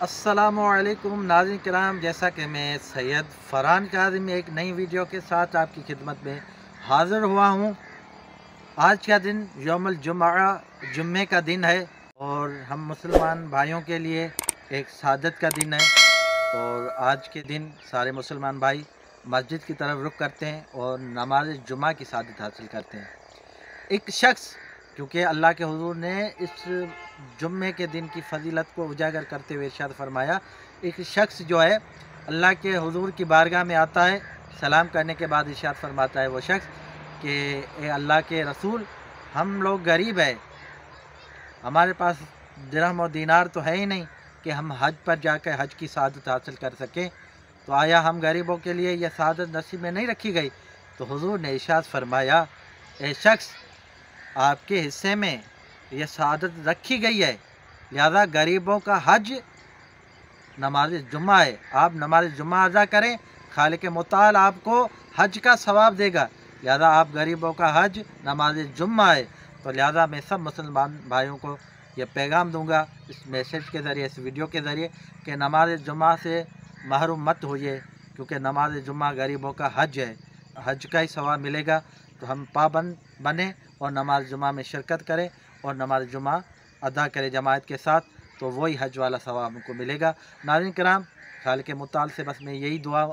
अस्सलामुअलैकुम नाज़रीन किराम, जैसा कि मैं सैयद फरहान काज़मी एक नई वीडियो के साथ आपकी खिदमत में हाज़िर हुआ हूँ। आज का दिन यौमुल जुमा, जुम्मे का दिन है और हम मुसलमान भाइयों के लिए एक सादत का दिन है। और आज के दिन सारे मुसलमान भाई मस्जिद की तरफ रुख करते हैं और नमाज जुमा की सादत हासिल करते हैं। एक शख्स, क्योंकि अल्लाह के हुजूर ने इस जुम्मे के दिन की फजीलत को उजागर करते हुए इरशाद फरमाया, एक शख्स जो है अल्लाह के हुजूर की बारगाह में आता है, सलाम करने के बाद इरशाद फरमाता है वो शख्स कि ए अल्लाह के रसूल, हम लोग गरीब है, हमारे पास दिरहम और दीनार तो है ही नहीं कि हम हज पर जाकर हज की सादत हासिल कर सकें, तो आया हम गरीबों के लिए यह सादत नसीब में नहीं रखी गई? तो हुजूर ने इरशाद फरमाया, ए शख्स, आपके हिस्से में यह सादत रखी गई है, लिहाजा गरीबों का हज नमाज जुम्मा है, आप नमाज जुम्मा अदा करें, खालिक मुताल आपको हज का सवाब देगा, लिहाजा आप गरीबों का हज नमाज जुम्मा है। तो लिहाजा मैं सब मुसलमान भाइयों को यह पैगाम दूंगा इस मैसेज के ज़रिए, इस वीडियो के ज़रिए, कि नमाज जुम्मा से महरूम मत होइए, क्योंकि नमाज जुम्मा गरीबों का हज है, हज का ही सवाब मिलेगा। तो हम पाबंद बने और नमाज जुमा में शिरकत करें और नमाज जुमा अदा करें जमात के साथ, तो वही हज वाला सवाब हमको मिलेगा। नाज़रीन किराम, खालिक मुताल से बस मैं यही दुआ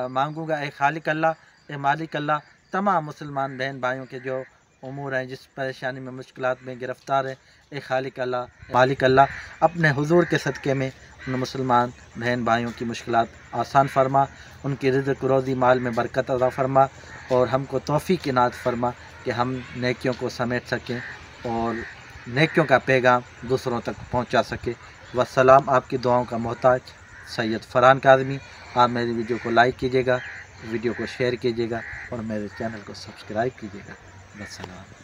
मांगूँगा, ए खालिक अल्लाह, ए मालिक अल्लाह, तमाम मुसलमान बहन भाइयों के जो उमूर हैं, जिस परेशानी में मुश्किलात में गिरफ़्तार है, ए खालिक अल्लाह, मालिक अल्लाह, अपने हुजूर के सदक़े में उन मुसलमान बहन भाइयों की मुश्किलात आसान फरमा, उनकी रिज़्क़ रोज़ी माल में बरकत अता फरमा और हमको तौफ़ीक़ इनात फरमा कि हम नेकियों को समेट सकें और नेकियों का पैगाम दूसरों तक पहुंचा सकें। वस्सलाम, आपकी दुआओं का मोहताज सैयद फरहान काज़मी। आप मेरी वीडियो को लाइक कीजिएगा, वीडियो को शेयर कीजिएगा और मेरे चैनल को सब्सक्राइब कीजिएगा। वस्सलाम।